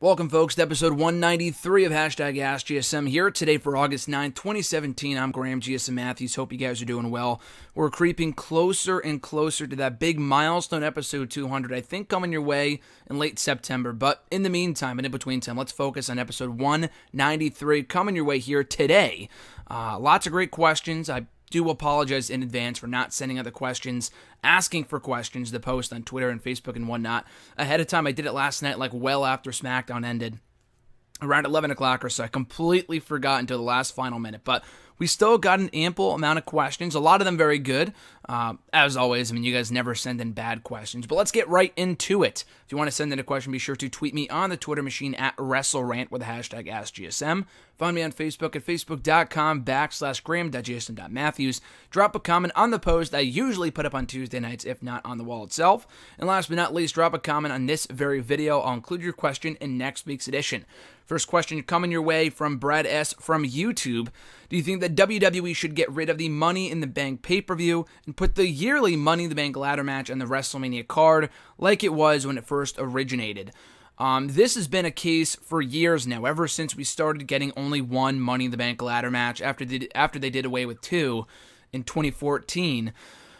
Welcome, folks, to episode 193 of #AskGSM here today for August 9th, 2017. I'm Graham GSM Matthews. Hope you guys are doing well. We're creeping closer and closer to that big milestone episode 200, I think, coming your way in late September. But in the meantime, and in between time, let's focus on episode 193 coming your way here today. Lots of great questions. I do apologize in advance for not sending out the questions, asking for questions to post on Twitter and Facebook and whatnot ahead of time. I did it last night, like well after SmackDown ended, around 11 o'clock or so. I completely forgot until the last final minute, but we still got an ample amount of questions, a lot of them very good. As always, I mean, you guys never send in bad questions, but let's get right into it. If you want to send in a question, be sure to tweet me on the Twitter machine at WrestleRant with the hashtag AskGSM. Find me on Facebook at facebook.com/Graham.GSM.Matthews. Drop a comment on the post I usually put up on Tuesday nights, if not on the wall itself. And last but not least, drop a comment on this very video. I'll include your question in next week's edition. First question coming your way from Brad S. from YouTube. Do you think that WWE should get rid of the Money in the Bank pay-per-view and put the yearly Money in the Bank ladder match on the WrestleMania card like it was when it first originated? This has been a case for years now, ever since we started getting only one Money in the Bank ladder match after they did away with two in 2014.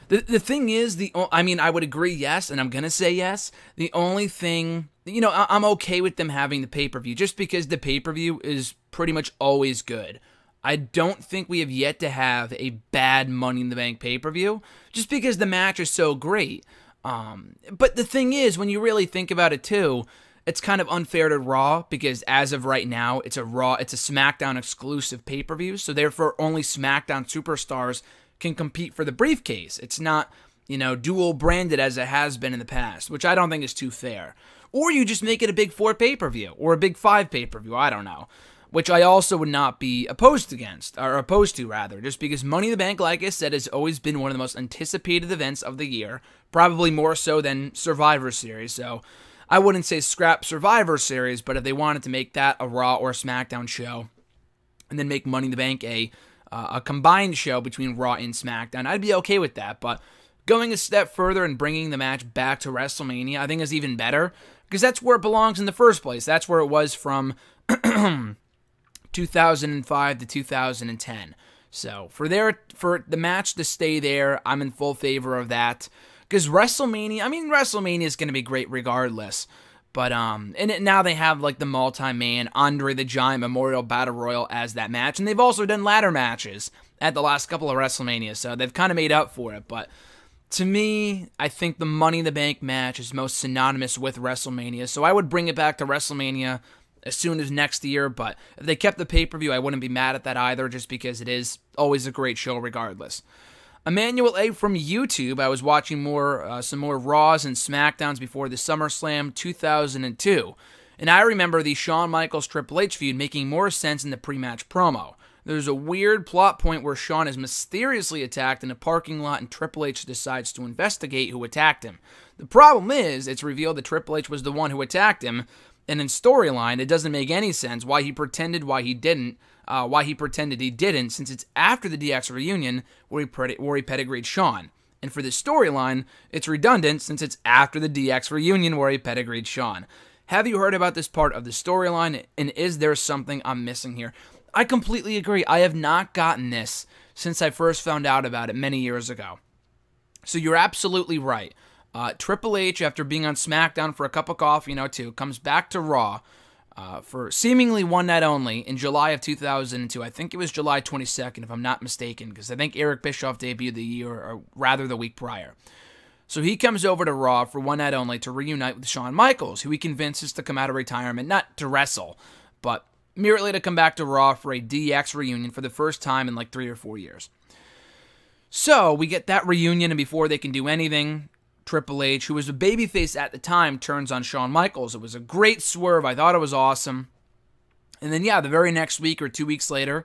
The thing is, I would agree, yes, and I'm going to say yes. The only thing, I'm okay with them having the pay-per-view, just because the pay-per-view is pretty much always good. I don't think we have yet to have a bad Money in the Bank pay-per-view, just because the match is so great. But the thing is, when you really think about it too, it's kind of unfair to Raw, because as of right now, it's a SmackDown exclusive pay-per-view, so therefore only SmackDown superstars can compete for the briefcase. It's not, dual branded as it has been in the past, which I don't think is too fair. Or you just make it a Big 4 pay-per-view, or a Big 5 pay-per-view, I don't know. Which I also would not be opposed to, just because Money in the Bank, like I said, has always been one of the most anticipated events of the year, probably more so than Survivor Series, so I wouldn't say scrap Survivor Series, but if they wanted to make that a Raw or SmackDown show, and then make Money in the Bank a combined show between Raw and SmackDown, I'd be okay with that. But going a step further and bringing the match back to WrestleMania, I think is even better, because that's where it belongs in the first place. That's where it was from 2005 to 2010. So for the match to stay there, I'm in full favor of that. Because WrestleMania is going to be great regardless. But, now they have, like, the multi-man Andre the Giant Memorial Battle Royal as that match. And they've also done ladder matches at the last couple of WrestleManias. So they've kind of made up for it. But to me, I think the Money in the Bank match is most synonymous with WrestleMania. So I would bring it back to WrestleMania as soon as next year. But if they kept the pay-per-view, I wouldn't be mad at that either, just because it is always a great show regardless. Emmanuel A. from YouTube. I was watching some more Raws and SmackDowns before the SummerSlam 2002, and I remember the Shawn Michaels Triple H feud making more sense in the pre-match promo. There's a weird plot point where Shawn is mysteriously attacked in a parking lot, and Triple H decides to investigate who attacked him. The problem is, it's revealed that Triple H was the one who attacked him, and in storyline, it doesn't make any sense why he pretended he didn't, since it's after the DX reunion where he pedigreed Shawn. And for this storyline, it's redundant since it's after the DX reunion where he pedigreed Shawn. Have you heard about this part of the storyline, and is there something I'm missing here? I completely agree. I have not gotten this since I first found out about it many years ago. So you're absolutely right. Triple H, after being on SmackDown for a cup of coffee, comes back to Raw for seemingly one night only in July of 2002. I think it was July 22nd, if I'm not mistaken, because I think Eric Bischoff debuted the year, or rather the week prior. So he comes over to Raw for one night only to reunite with Shawn Michaels, who he convinces to come out of retirement, not to wrestle, but merely to come back to Raw for a DX reunion for the first time in like 3 or 4 years. So we get that reunion, and before they can do anything, Triple H, who was a babyface at the time, turns on Shawn Michaels. It was a great swerve. I thought it was awesome. And then, the very next week or 2 weeks later,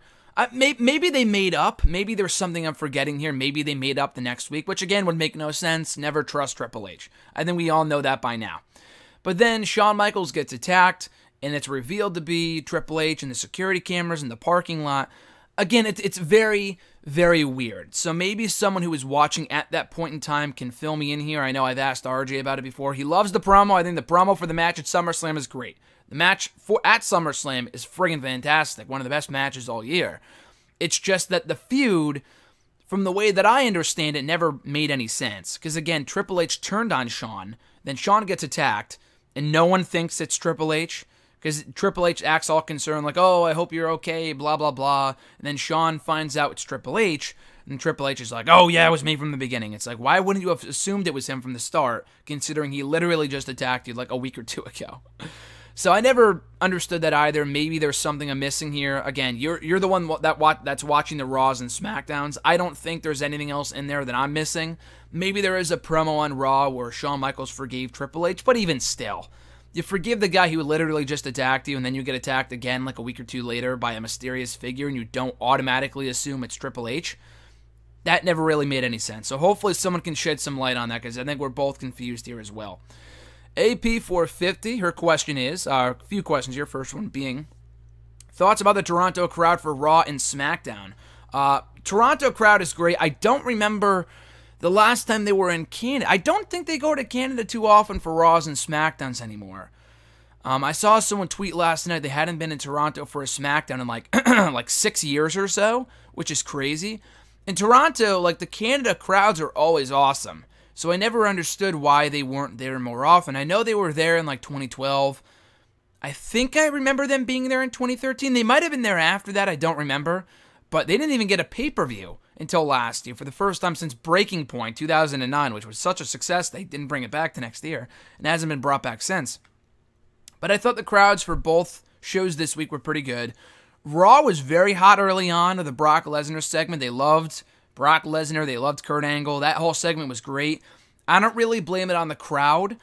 maybe they made up. Maybe there's something I'm forgetting here. Maybe they made up the next week, which again would make no sense. Never trust Triple H. I think we all know that by now. But then Shawn Michaels gets attacked, and it's revealed to be Triple H and the security cameras in the parking lot. Again, it's very, very weird. So maybe someone who was watching at that point in time can fill me in here. I know I've asked RJ about it before. He loves the promo. I think the promo for the match at SummerSlam is great. The match at SummerSlam is friggin' fantastic. One of the best matches all year. It's just that the feud, from the way that I understand it, never made any sense. Because again, Triple H turned on Shawn, then Shawn gets attacked, and no one thinks it's Triple H. Because Triple H acts all concerned, like, oh, I hope you're okay, blah, blah, blah. And then Shawn finds out it's Triple H, and Triple H is like, oh, yeah, it was me from the beginning. It's like, why wouldn't you have assumed it was him from the start, considering he literally just attacked you like a week or two ago? So I never understood that either. Maybe there's something I'm missing here. Again, you're the one that's watching the Raws and SmackDowns. I don't think there's anything else in there that I'm missing. Maybe there is a promo on Raw where Shawn Michaels forgave Triple H, but even still, you forgive the guy who literally just attacked you, and then you get attacked again like a week or two later by a mysterious figure, and you don't automatically assume it's Triple H. That never really made any sense. So hopefully someone can shed some light on that, because I think we're both confused here as well. AP450, her question is, a few questions here, first one being, thoughts about the Toronto crowd for Raw and SmackDown? Toronto crowd is great. I don't remember the last time they were in Canada. I don't think they go to Canada too often for Raws and SmackDowns anymore. I saw someone tweet last night they hadn't been in Toronto for a SmackDown in like 6 years or so, which is crazy. In Toronto, like, the Canada crowds are always awesome. So I never understood why they weren't there more often. I know they were there in like 2012. I think I remember them being there in 2013. They might have been there after that. I don't remember. But they didn't even get a pay-per-view until last year for the first time since Breaking Point 2009, which was such a success they didn't bring it back the next year and hasn't been brought back since. But I thought the crowds for both shows this week were pretty good. Raw was very hot early on with the Brock Lesnar segment. They loved Brock Lesnar. They loved Kurt Angle. That whole segment was great. I don't really blame it on the crowd.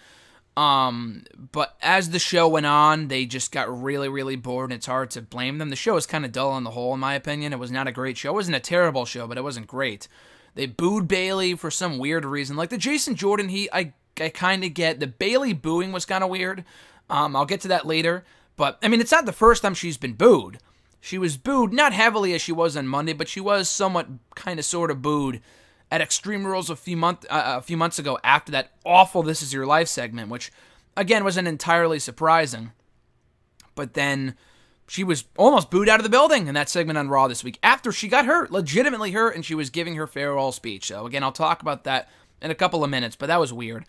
But as the show went on, they just got really, really bored, and it's hard to blame them. The show was kind of dull on the whole, in my opinion. It was not a great show. It wasn't a terrible show, but it wasn't great. They booed Bayley for some weird reason. Like the Jason Jordan heat, I kind of get. The Bayley booing was kind of weird. I'll get to that later. But, I mean, it's not the first time she's been booed. She was booed, not heavily as she was on Monday, but she was somewhat kind of sort of booed at Extreme Rules a few months ago after that awful This Is Your Life segment, which, again, wasn't entirely surprising. But then she was almost booed out of the building in that segment on Raw this week after she got hurt, legitimately hurt, and she was giving her farewell speech. So, again, I'll talk about that in a couple of minutes, but that was weird.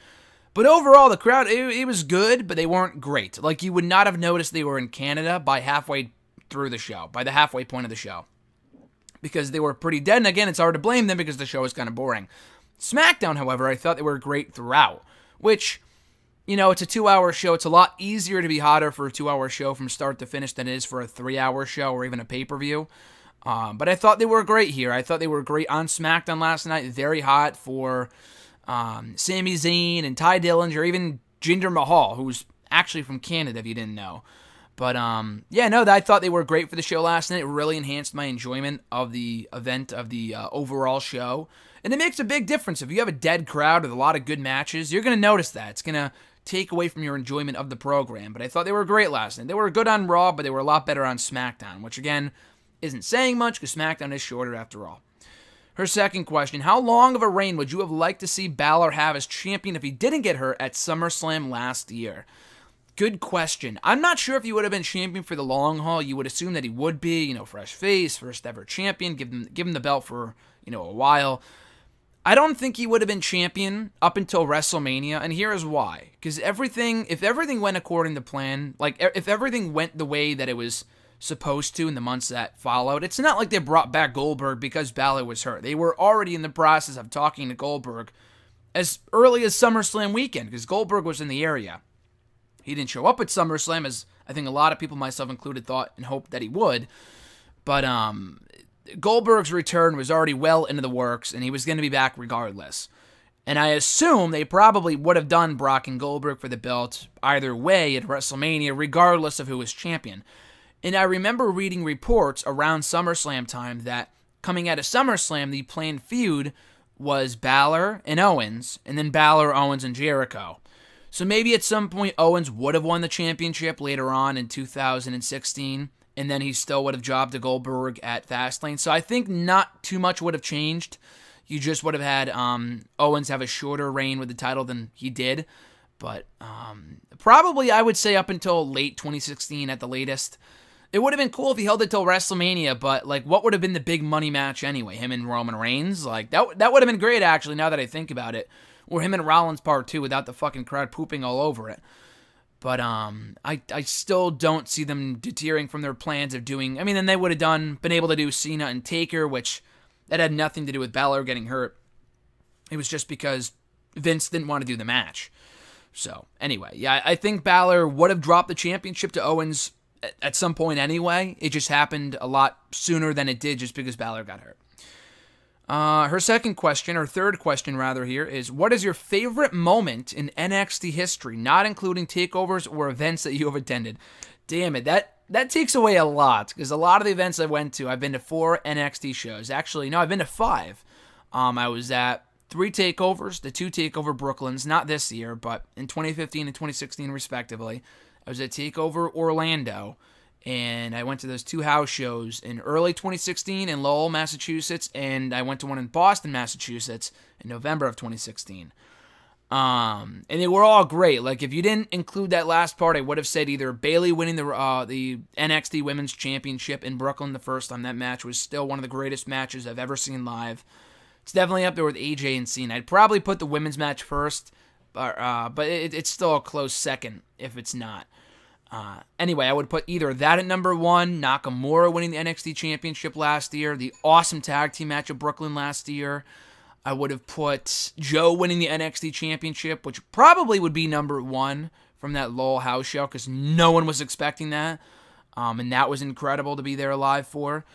But overall, the crowd, it was good, but they weren't great. Like, you would not have noticed they were in Canada by halfway through the show, by the halfway point of the show, because they were pretty dead, and again, it's hard to blame them because the show is kind of boring. SmackDown, however, I thought they were great throughout, which, you know, it's a 2-hour show. It's a lot easier to be hotter for a 2-hour show from start to finish than it is for a 3-hour show or even a pay-per-view. But I thought they were great here. I thought they were great on SmackDown last night, very hot for Sami Zayn and Ty Dillinger, even Jinder Mahal, who's actually from Canada, if you didn't know. But, yeah, no, I thought they were great for the show last night. It really enhanced my enjoyment of the event, of the overall show. And it makes a big difference. If you have a dead crowd with a lot of good matches, you're going to notice that. It's going to take away from your enjoyment of the program. But I thought they were great last night. They were good on Raw, but they were a lot better on SmackDown, which, again, isn't saying much because SmackDown is shorter after all. Her second question, how long of a reign would you have liked to see Balor have as champion if he didn't get hurt at SummerSlam last year? Good question. I'm not sure if he would have been champion for the long haul. You would assume that he would be, you know, fresh face, first ever champion, give him the belt for, you know, a while. I don't think he would have been champion up until WrestleMania, and here is why. Because if everything went according to plan, like if everything went the way that it was supposed to in the months that followed, it's not like they brought back Goldberg because Balor was hurt. They were already in the process of talking to Goldberg as early as SummerSlam weekend, because Goldberg was in the area. He didn't show up at SummerSlam, as I think a lot of people, myself included, thought and hoped that he would. But Goldberg's return was already well into the works, and he was going to be back regardless. And I assume they probably would have done Brock and Goldberg for the belt either way at WrestleMania, regardless of who was champion. And I remember reading reports around SummerSlam time that coming out of SummerSlam, the planned feud was Balor and Owens, and then Balor, Owens, and Jericho. So maybe at some point Owens would have won the championship later on in 2016, and then he still would have jobbed to Goldberg at Fastlane. So I think not too much would have changed. You just would have had Owens have a shorter reign with the title than he did. But probably I would say up until late 2016 at the latest. It would have been cool if he held it till WrestleMania, but like, what would have been the big money match anyway? Him and Roman Reigns? Like, that would have been great, actually, now that I think about it. Or him and Rollins Part 2 without the fucking crowd pooping all over it. But I still don't see them deterring from their plans of doing... I mean, then they would have been able to do Cena and Taker, which that had nothing to do with Balor getting hurt. It was just because Vince didn't want to do the match. So, anyway, yeah, I think Balor would have dropped the championship to Owens at some point anyway. It just happened a lot sooner than it did just because Balor got hurt. Her third question here, is what is your favorite moment in NXT history, not including takeovers or events that you have attended? Damn it, that takes away a lot, because a lot of the events I went to, I've been to 4 NXT shows. Actually, no, I've been to 5. I was at 3 takeovers, the 2 takeover Brooklyns, not this year, but in 2015 and 2016 respectively. I was at TakeOver Orlando, and I went to those 2 house shows in early 2016 in Lowell, Massachusetts, and I went to one in Boston, Massachusetts in November of 2016. And they were all great. Like, if you didn't include that last part, I would have said either Bayley winning the NXT Women's Championship in Brooklyn the first time. That match was still one of the greatest matches I've ever seen live. It's definitely up there with AJ and Cena. I'd probably put the women's match first, but it's still a close second if it's not. Anyway, I would put either that at number 1, Nakamura winning the NXT Championship last year, the awesome tag team match at Brooklyn last year. I would have put Joe winning the NXT Championship, which probably would be number 1 from that Lowell house show, because no one was expecting that. And that was incredible to be there live for.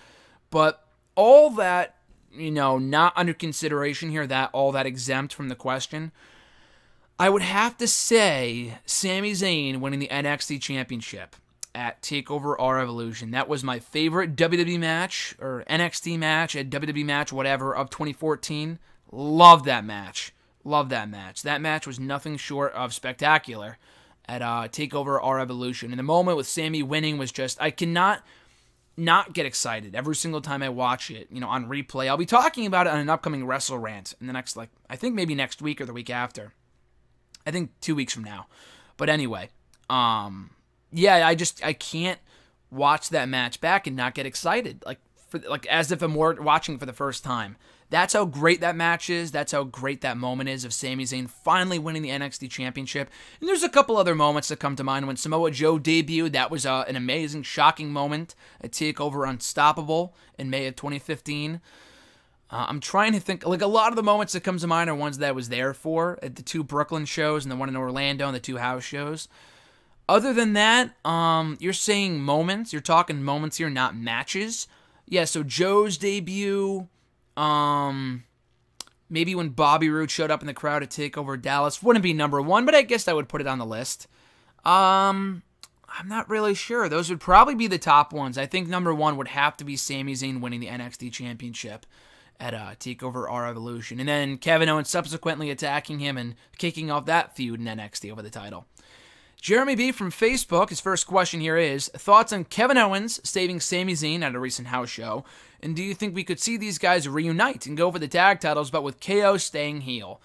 But all that, not under consideration here, all that exempt from the question, I would have to say Sami Zayn winning the NXT Championship at TakeOver R Evolution. That was my favorite WWE match, or NXT match, at WWE match, whatever, of 2014. Love that match. Love that match. That match was nothing short of spectacular at TakeOver R Evolution. And the moment with Sami winning was just, I cannot not get excited every single time I watch it, on replay. I'll be talking about it on an upcoming Wrestle Rant in the next, I think maybe next week or the week after. I think 2 weeks from now. But anyway, I can't watch that match back and not get excited, as if I'm watching for the first time. That's how great that match is. That's how great that moment is of Sami Zayn finally winning the NXT Championship. And there's a couple other moments that come to mind. When Samoa Joe debuted, that was an amazing, shocking moment at TakeOver Unstoppable in May of 2015. I'm trying to think, a lot of the moments that come to mind are ones that I was there for at the 2 Brooklyn shows and the one in Orlando and the 2 house shows. Other than that, you're saying moments. You're talking moments here, not matches. Yeah, so Joe's debut, maybe when Bobby Roode showed up in the crowd at TakeOver Dallas, wouldn't be number 1, but I guess I would put it on the list. I'm not really sure. Those would probably be the top ones. I think number 1 would have to be Sami Zayn winning the NXT Championship at TakeOver R Evolution, and then Kevin Owens subsequently attacking him and kicking off that feud in NXT over the title. Jeremy B. from Facebook, his first question here is, thoughts on Kevin Owens saving Sami Zayn at a recent house show, and do you think we could see these guys reunite and go for the tag titles, but with KO staying heel?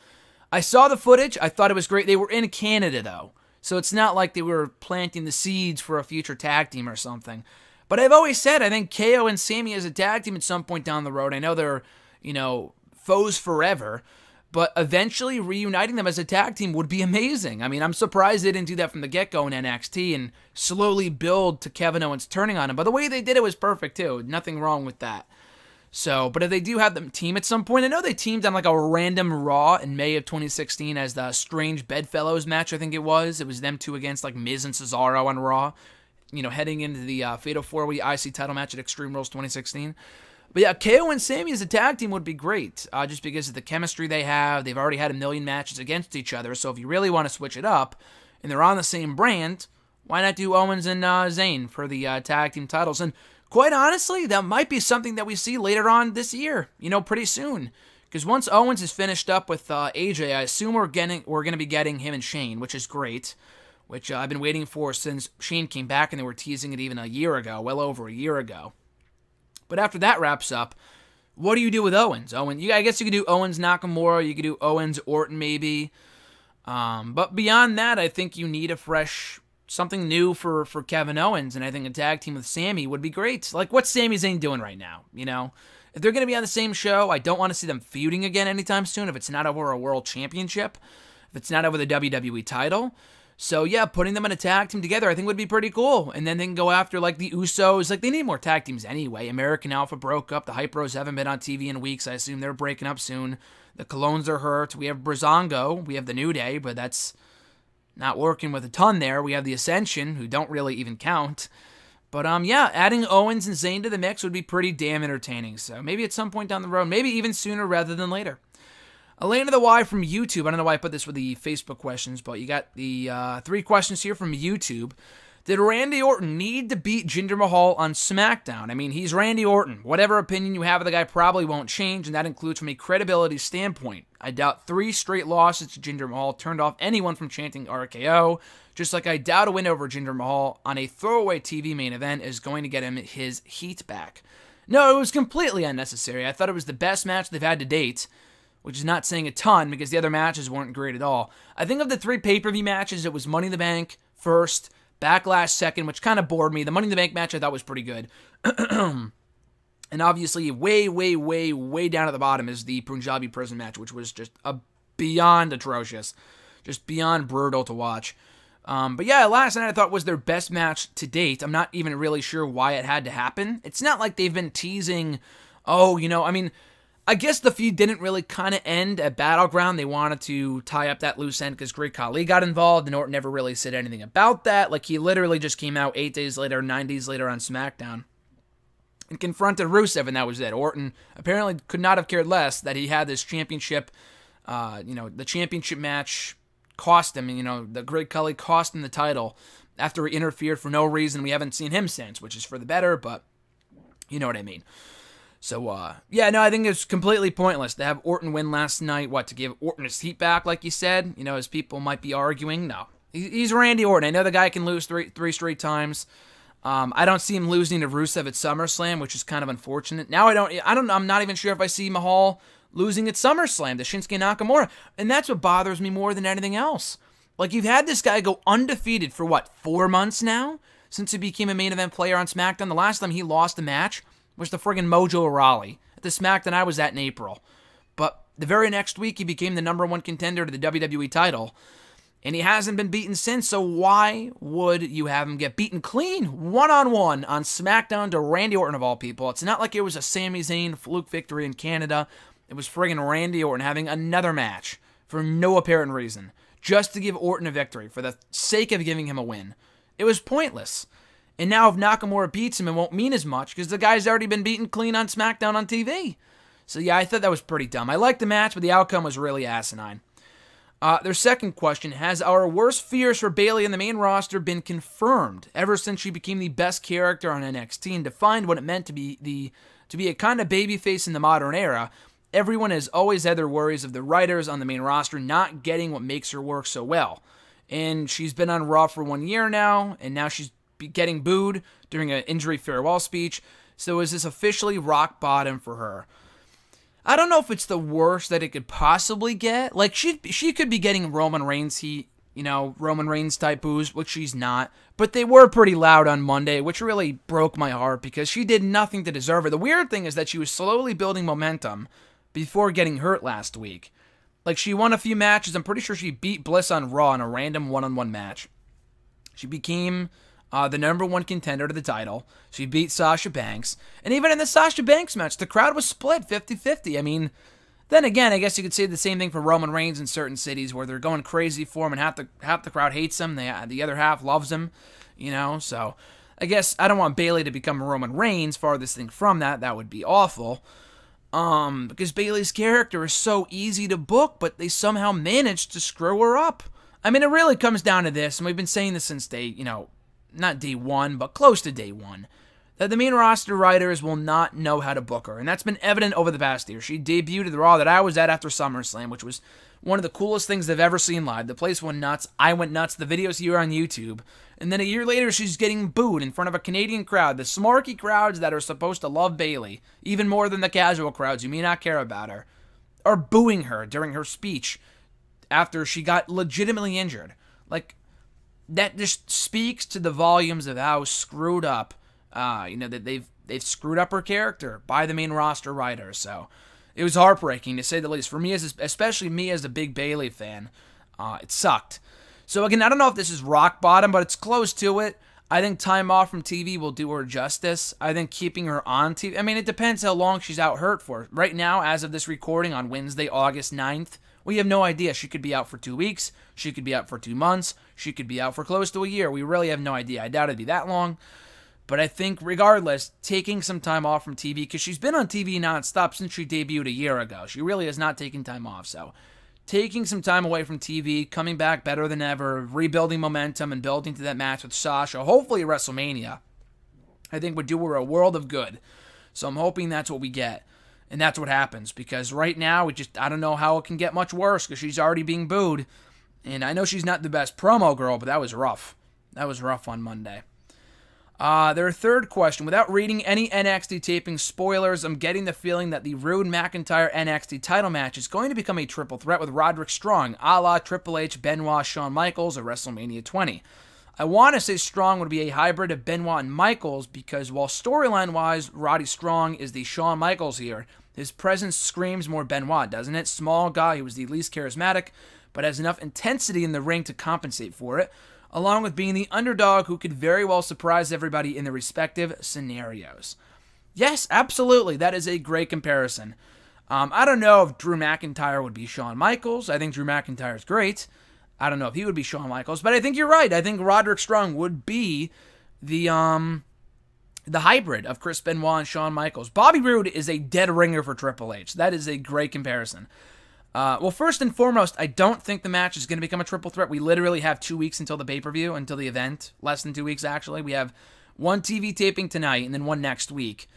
I saw the footage. I thought it was great. They were in Canada, though, so it's not like they were planting the seeds for a future tag team or something. But I've always said I think KO and Sami as a tag team at some point down the road. I know they're foes forever, but eventually reuniting them as a tag team would be amazing. I mean, I'm surprised they didn't do that from the get-go in NXT and slowly build to Kevin Owens turning on him. But the way they did it was perfect, too. Nothing wrong with that. So, but if they do have them team at some point, I know they teamed on a random Raw in May of 2016 as the Strange Bedfellows match, I think it was. It was them 2 against Miz and Cesaro on Raw, heading into the Fatal 4-Way IC title match at Extreme Rules 2016. But yeah, KO and Sami as a tag team would be great, just because of the chemistry they have. They've already had a million matches against each other, so if you really want to switch it up, and they're on the same brand, why not do Owens and Zayn for the tag team titles? And quite honestly, that might be something that we see later on this year, pretty soon. Because once Owens is finished up with AJ, I assume we're going to be getting him and Shane, which is great, which I've been waiting for since Shane came back, and they were teasing it even a year ago, well over a year ago. But after that wraps up, what do you do with Owens? I guess you could do Owens Nakamura, you could do Owens Orton maybe. But beyond that, I think you need something new for Kevin Owens, and I think a tag team with Sami would be great. Like, what's Sami Zayn doing right now, you know? If they're going to be on the same show, I don't want to see them feuding again anytime soon if it's not over a world championship, if it's not over the WWE title. So, yeah, putting them in a tag team together I think would be pretty cool. And then they can go after, like, the Usos. Like, they need more tag teams anyway. American Alpha broke up. The Hype Bros haven't been on TV in weeks. I assume they're breaking up soon. The Colognes are hurt. We have Breezango. We have the New Day, but that's not working with a ton there. We have the Ascension, who don't really even count. But, yeah, adding Owens and Zayn to the mix would be pretty damn entertaining. So maybe at some point down the road, maybe even sooner rather than later. Elena the Y from YouTube. I don't know why I put this with the Facebook questions, but you got the 3 questions here from YouTube. Did Randy Orton need to beat Jinder Mahal on SmackDown? I mean, he's Randy Orton. Whatever opinion you have of the guy probably won't change, and that includes from a credibility standpoint. I doubt 3 straight losses to Jinder Mahal turned off anyone from chanting RKO, just like I doubt a win over Jinder Mahal on a throwaway TV main event is going to get him his heat back. No, it was completely unnecessary. I thought it was the best match they've had to date, which is not saying a ton because the other matches weren't great at all. I think of the 3 pay-per-view matches, it was Money in the Bank first, Backlash second, which kind of bored me. The Money in the Bank match I thought was pretty good. And obviously, way, way, way, way down at the bottom is the Punjabi Prison match, which was just beyond atrocious. Just beyond brutal to watch. But yeah, last night I thought was their best match to date. I'm not even really sure why it had to happen. It's not like they've been teasing, I guess the feud didn't really kind of end at Battleground. They wanted to tie up that loose end because Great Khali got involved, and Orton never really said anything about that. Like, he literally just came out 8 days later, 9 days later on SmackDown and confronted Rusev, and that was it. Orton apparently could not have cared less that he had this championship, the championship match cost him, the Great Khali cost him the title after he interfered for no reason. We haven't seen him since, which is for the better, but you know what I mean. So, I think it's completely pointless to have Orton win last night. To give Orton his heat back, like you said? As people might be arguing. No. He's Randy Orton. I know the guy can lose three straight times. I don't see him losing to Rusev at SummerSlam, which is kind of unfortunate. Now I'm not even sure if I see Mahal losing at SummerSlam to Shinsuke Nakamura. And that's what bothers me more than anything else. Like, you've had this guy go undefeated for 4 months now? Since he became a main event player on SmackDown. The last time he lost a match was the friggin' Mojo Rawley at the SmackDown I was at in April. But the very next week, he became the #1 contender to the WWE title. And he hasn't been beaten since, so why would you have him get beaten clean, one-on-one, on SmackDown to Randy Orton of all people? It's not like it was a Sami Zayn fluke victory in Canada. It was friggin' Randy Orton having another match for no apparent reason, just to give Orton a victory for the sake of giving him a win. It was pointless. And now if Nakamura beats him, it won't mean as much because the guy's already been beaten clean on SmackDown on TV. So yeah, I thought that was pretty dumb. I liked the match, but the outcome was really asinine. Their second question, has our worst fears for Bayley in the main roster been confirmed ever since she became the best character on NXT and defined what it meant to be a kind of babyface in the modern era? Everyone has always had their worries of the writers on the main roster not getting what makes her work so well. And she's been on Raw for 1 year now, and now she's getting booed during an injury farewell speech. So is this officially rock bottom for her? I don't know if it's the worst that it could possibly get. Like, she could be getting Roman Reigns heat, Roman Reigns type boos, which she's not. But they were pretty loud on Monday, which really broke my heart because she did nothing to deserve it. The weird thing is that she was slowly building momentum before getting hurt last week. Like, she won a few matches. I'm pretty sure she beat Bliss on Raw in a random one-on-one match. She became the #1 contender to the title. She beat Sasha Banks. And even in the Sasha Banks match, the crowd was split 50-50. I mean, then again, I guess you could say the same thing for Roman Reigns in certain cities where they're going crazy for him and half the crowd hates him. The other half loves him, So I guess I don't want Bayley to become Roman Reigns. Farthest thing from that. That would be awful. Because Bayley's character is so easy to book, but they somehow managed to screw her up. I mean, it really comes down to this, and we've been saying this since not day one, but close to day one, that the main roster writers will not know how to book her, and that's been evident over the past year. She debuted at the Raw that I was at after SummerSlam, which was one of the coolest things I've ever seen live. The place went nuts. I went nuts. The video's here on YouTube. And then a year later, she's getting booed in front of a Canadian crowd, the smarky crowds that are supposed to love Bayley, even more than the casual crowds who may not care about her, are booing her during her speech after she got legitimately injured. Like, that just speaks to the volumes of how screwed up, that they've screwed up her character by the main roster writers. So it was heartbreaking, to say the least. For me, especially me as a big Bayley fan, it sucked. So again, I don't know if this is rock bottom, but it's close to it. I think time off from TV will do her justice. I think keeping her on TV, I mean, it depends how long she's out hurt for. Right now, as of this recording on Wednesday, August 9th, we have no idea. She could be out for 2 weeks. She could be out for 2 months. She could be out for close to a year. We really have no idea. I doubt it'd be that long. But I think, regardless, taking some time off from TV, because she's been on TV nonstop since she debuted a year ago. She really has not taken time off. So taking some time away from TV, coming back better than ever, rebuilding momentum, and building to that match with Sasha, hopefully at WrestleMania, I think would do her a world of good. So I'm hoping that's what we get. And that's what happens, because right now, I don't know how it can get much worse, because she's already being booed. And I know she's not the best promo girl, but that was rough. That was rough on Monday. Their third question. Without reading any NXT taping spoilers, I'm getting the feeling that the Roode McIntyre NXT title match is going to become a triple threat with Roderick Strong, a la Triple H, Benoit, Shawn Michaels at WrestleMania 20. I want to say Strong would be a hybrid of Benoit and Michaels, because while storyline-wise, Roddy Strong is the Shawn Michaels here, his presence screams more Benoit, doesn't it? Small guy who was the least charismatic, but has enough intensity in the ring to compensate for it, along with being the underdog who could very well surprise everybody in their respective scenarios. Yes, absolutely, that is a great comparison. I don't know if Drew McIntyre would be Shawn Michaels. I think Drew McIntyre is great. I don't know if he would be Shawn Michaels, but I think you're right. I think Roderick Strong would be the hybrid of Chris Benoit and Shawn Michaels. Bobby Roode is a dead ringer for Triple H. That is a great comparison. Well, first and foremost, I don't think the match is going to become a triple threat. We literally have 2 weeks until the pay-per-view, until the event. Less than 2 weeks, actually. We have one TV taping tonight and then one next week.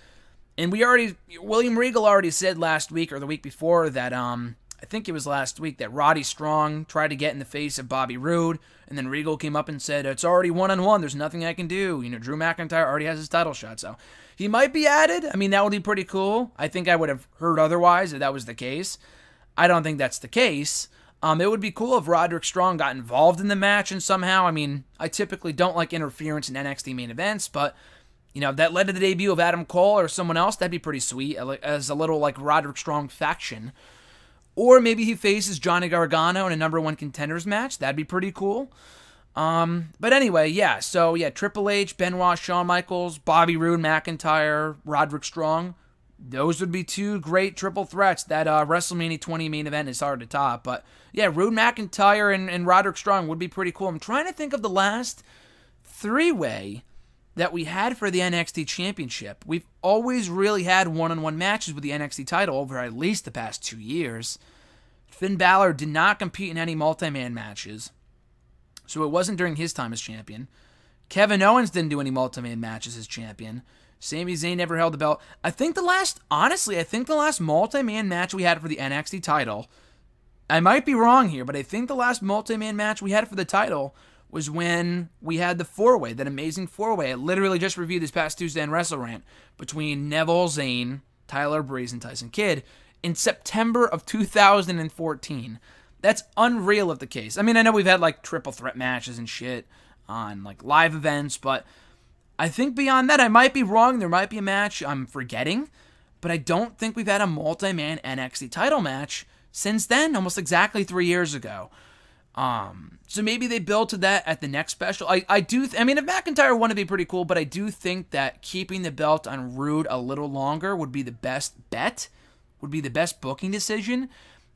And William Regal already said last week or the week before that, I think it was last week, that Roddy Strong tried to get in the face of Bobby Roode, and then Regal came up and said, it's already one-on-one, there's nothing I can do. Drew McIntyre already has his title shot, so he might be added. I mean, that would be pretty cool. I think I would have heard otherwise if that was the case. I don't think that's the case. It would be cool if Roderick Strong got involved in the match and somehow. I mean, I typically don't like interference in NXT main events, but if that led to the debut of Adam Cole or someone else, that'd be pretty sweet, as a little like Roderick Strong faction. Or maybe he faces Johnny Gargano in a number 1 contenders match. That'd be pretty cool. But anyway, yeah. So yeah, Triple H, Benoit, Shawn Michaels, Bobby Roode, McIntyre, Roderick Strong. Those would be 2 great triple threats. That WrestleMania 20 main event is hard to top. But yeah, Roode, McIntyre, and Roderick Strong would be pretty cool. I'm trying to think of the last 3-way that we had for the NXT Championship. We've always really had one-on-one matches with the NXT title over at least the past 2 years. Finn Balor did not compete in any multi-man matches, so it wasn't during his time as champion. Kevin Owens didn't do any multi-man matches as champion. Sami Zayn never held the belt. I think the last multi-man match we had for the NXT title, I might be wrong here, but I think the last multi-man match we had for the title was when we had the 4-way, that amazing 4-way. I literally just reviewed this past Tuesday on WrestleRant, between Neville, Zayn, Tyler Breeze, and Tyson Kidd in September of 2014. That's unreal if the case. I mean, I know we've had like triple threat matches and shit on like live events, but I think beyond that, I might be wrong. There might be a match I'm forgetting, but I don't think we've had a multi-man NXT title match since then, almost exactly 3 years ago. So maybe they build to that at the next special. I mean, if McIntyre won, it'd be pretty cool, but I do think that keeping the belt on Roode a little longer would be the best bet, would be the best booking decision.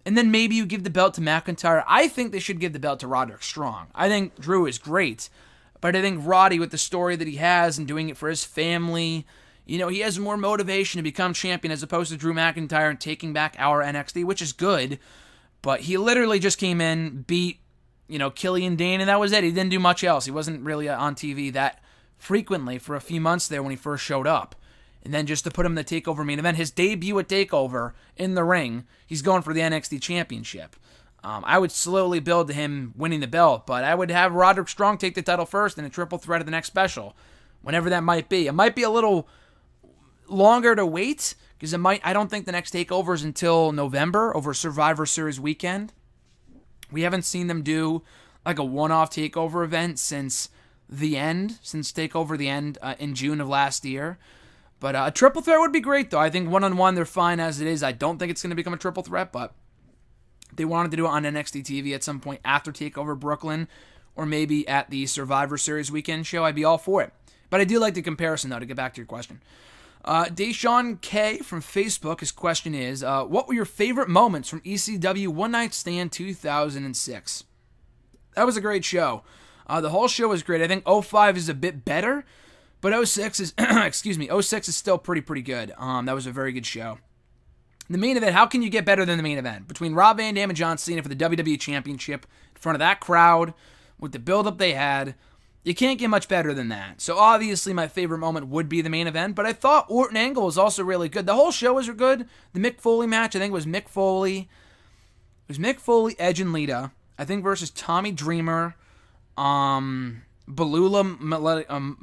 And then maybe you give the belt to McIntyre. I think they should give the belt to Roderick Strong. I think Drew is great, but I think Roddy, with the story that he has and doing it for his family, he has more motivation to become champion as opposed to Drew McIntyre and taking back our NXT, which is good. But he literally just came in, beat, Killian Dane, and that was it. He didn't do much else. He wasn't really on TV that frequently for a few months there when he first showed up. And then just to put him in the TakeOver main event, his debut at TakeOver in the ring, he's going for the NXT Championship. I would slowly build to him winning the belt, but I would have Roderick Strong take the title first and a triple threat at the next special, whenever that might be. It might be a little longer to wait, because I don't think the next TakeOver is until November over Survivor Series weekend. We haven't seen them do like a one-off TakeOver event since TakeOver the End in June of last year. But a triple threat would be great, though. I think one-on-one, they're fine as it is. I don't think it's going to become a triple threat, but they wanted to do it on NXT TV at some point after TakeOver Brooklyn, or maybe at the Survivor Series weekend show. I'd be all for it. But I do like the comparison, though, to get back to your question. Deshaun K from Facebook, his question is, what were your favorite moments from ECW One Night Stand 2006? That was a great show. The whole show was great. I think 05 is a bit better, but 06 is, 06 is still pretty good. That was a very good show. The main event, how can you get better than the main event? Between Rob Van Dam and John Cena for the WWE Championship, in front of that crowd, with the build-up they had, you can't get much better than that. So obviously my favorite moment would be the main event, but I thought Orton Angle was also really good. The whole show was good. The Mick Foley match, I think it was Mick Foley, Edge and Lita, I think versus Tommy Dreamer, Balula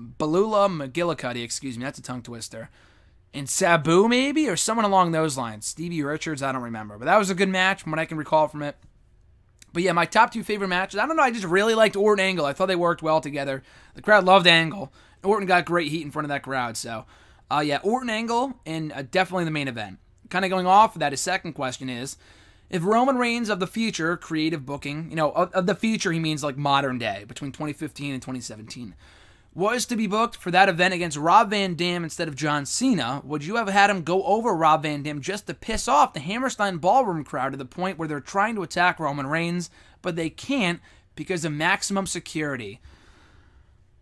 McGillicuddy, that's a tongue twister, and Sabu maybe, or someone along those lines. Stevie Richards, I don't remember. But that was a good match from what I can recall from it. But yeah, my top two favorite matches, I don't know, I just really liked Orton Angle. I thought they worked well together. The crowd loved Angle. Orton got great heat in front of that crowd. So, yeah, Orton Angle, and definitely the main event. Kind of going off of that, his second question is, if Roman Reigns of the future, creative booking, of the future he means like modern day, between 2015 and 2017, was to be booked for that event against Rob Van Dam instead of John Cena, would you have had him go over Rob Van Dam just to piss off the Hammerstein Ballroom crowd to the point where they're trying to attack Roman Reigns, but they can't because of maximum security?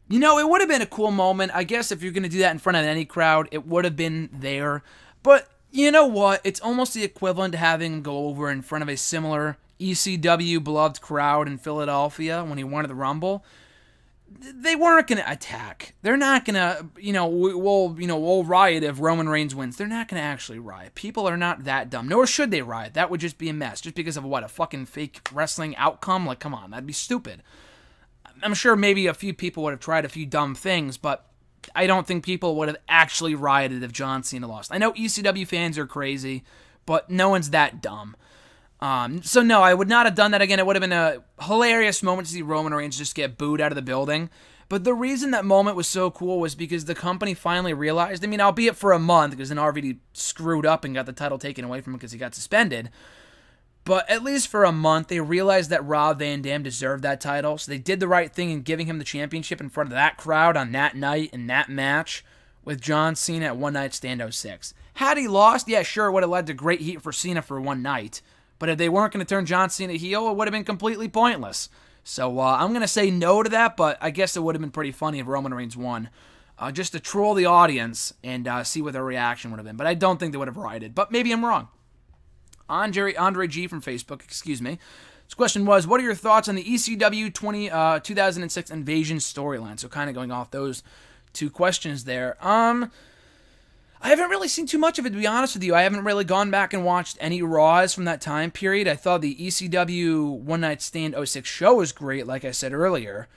It would have been a cool moment. I guess if you're going to do that in front of any crowd, it would have been there. But you know what? It's almost the equivalent to having him go over in front of a similar ECW beloved crowd in Philadelphia when he won the Rumble. They weren't going to attack. They're not going to, we'll riot if Roman Reigns wins. They're not going to actually riot. People are not that dumb. Nor should they riot. That would just be a mess. Just because of a fucking fake wrestling outcome? Like, come on, that'd be stupid. I'm sure maybe a few people would have tried a few dumb things, but I don't think people would have actually rioted if John Cena lost. I know ECW fans are crazy, but no one's that dumb. So no, I would not have done that again. It would have been a hilarious moment to see Roman Reigns just get booed out of the building. But the reason that moment was so cool was because the company finally realized, albeit for a month, because then RVD screwed up and got the title taken away from him because he got suspended. But at least for a month, they realized that Rob Van Dam deserved that title. So they did the right thing in giving him the championship in front of that crowd on that night in that match with John Cena at One Night Stand 06. Had he lost, yeah, sure, it would have led to great heat for Cena for one night. But if they weren't going to turn John Cena heel, it would have been completely pointless. So I'm going to say no to that, but I guess it would have been pretty funny if Roman Reigns won. Just to troll the audience and see what their reaction would have been. But I don't think they would have rioted. But maybe I'm wrong. Andre G from Facebook, His question was, what are your thoughts on the ECW 2006 Invasion storyline? So kind of going off those two questions there. I haven't really seen too much of it, to be honest with you. I haven't really gone back and watched any Raws from that time period. I thought the ECW One Night Stand 06 show was great, like I said earlier.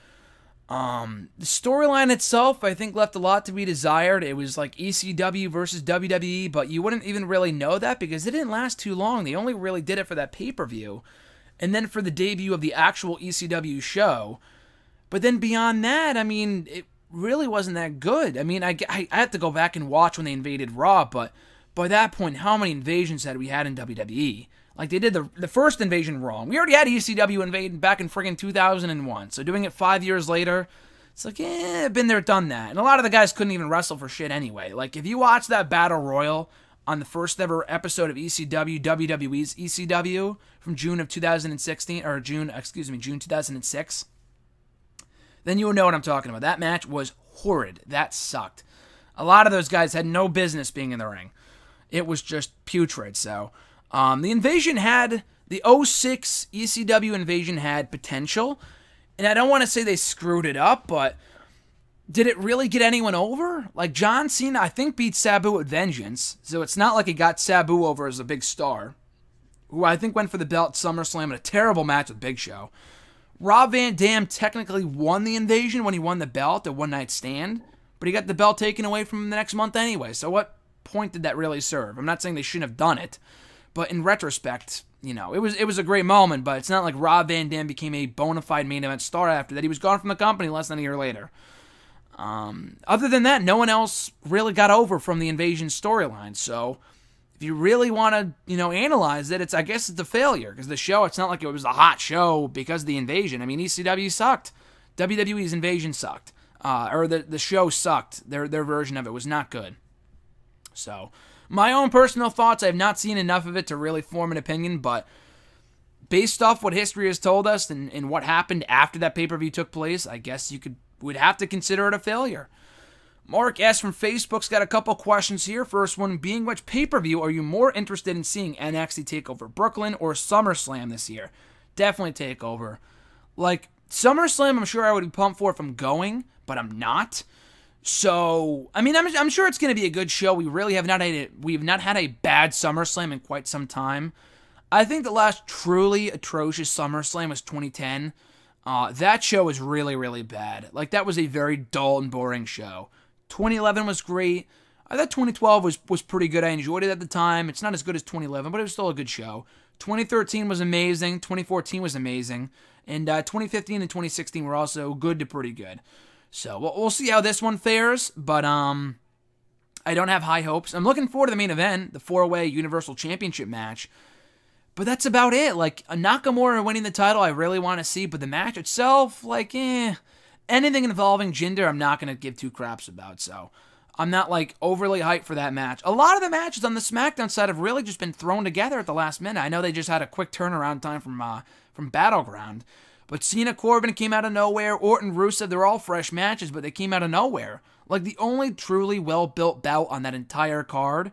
The storyline itself, I think, left a lot to be desired. It was like ECW versus WWE, but you wouldn't even really know that because it didn't last too long. They only really did it for that pay-per-view, and then for the debut of the actual ECW show. But then beyond that, it really wasn't that good. I had to go back and watch when they invaded Raw, but by that point, how many invasions had we had in WWE? Like, they did the first invasion wrong. We already had ECW invade back in friggin' 2001, so doing it 5 years later, it's like, been there, done that. And a lot of the guys couldn't even wrestle for shit anyway. Like, if you watch that Battle Royal on the first ever episode of ECW, WWE's ECW, from June 2006, then you'll know what I'm talking about. That match was horrid. That sucked. A lot of those guys had no business being in the ring. It was just putrid. So, the invasion had, the 06 ECW invasion had potential. And I don't want to say they screwed it up, but did it really get anyone over? Like, John Cena, I think, beat Sabu with vengeance. So it's not like he got Sabu over as a big star, who I think went for the belt at SummerSlam in a terrible match with Big Show. Rob Van Dam technically won the invasion when he won the belt at One Night Stand, but he got the belt taken away from him the next month anyway, so what point did that really serve? I'm not saying they shouldn't have done it, but in retrospect, it was a great moment, but it's not like Rob Van Dam became a bona fide main event star after that. He was gone from the company less than a year later. Other than that, no one else really got over from the Invasion storyline. So if you really want to, analyze it, I guess it's a failure, because the show, it's not like it was a hot show because of the Invasion. I mean, ECW sucked. WWE's Invasion sucked. Or the show sucked. Their version of it was not good. So, my own personal thoughts, I have not seen enough of it to really form an opinion, but based off what history has told us and what happened after that pay-per-view took place, I guess would have to consider it a failure. Mark S. from Facebook's got a couple questions here. First one being, which pay-per-view are you more interested in seeing, NXT TakeOver Brooklyn or SummerSlam this year? Definitely TakeOver. Like, SummerSlam, I'm sure I would be pumped for if I'm going, but I'm not. So, I mean, I'm sure it's going to be a good show. We really have not had a bad SummerSlam in quite some time. I think the last truly atrocious SummerSlam was 2010. That show was really, really bad. Like, that was a very dull and boring show. 2011 was great. I thought 2012 was pretty good. I enjoyed it at the time. It's not as good as 2011, but it was still a good show. 2013 was amazing. 2014 was amazing. And 2015 and 2016 were also good to pretty good. So we'll see how this one fares, but I don't have high hopes. I'm looking forward to the main event, the 4-way Universal Championship match. But that's about it. Like, a Nakamura winning the title, I really want to see. But the match itself, like, anything involving Jinder, I'm not going to give two craps about. So, I'm not, like, overly hyped for that match. A lot of the matches on the SmackDown side have really just been thrown together at the last minute. I know they just had a quick turnaround time from Battleground. But Cena, Corbin came out of nowhere. Orton, Rusev, they're all fresh matches, but they came out of nowhere. Like, the only truly well-built bout on that entire card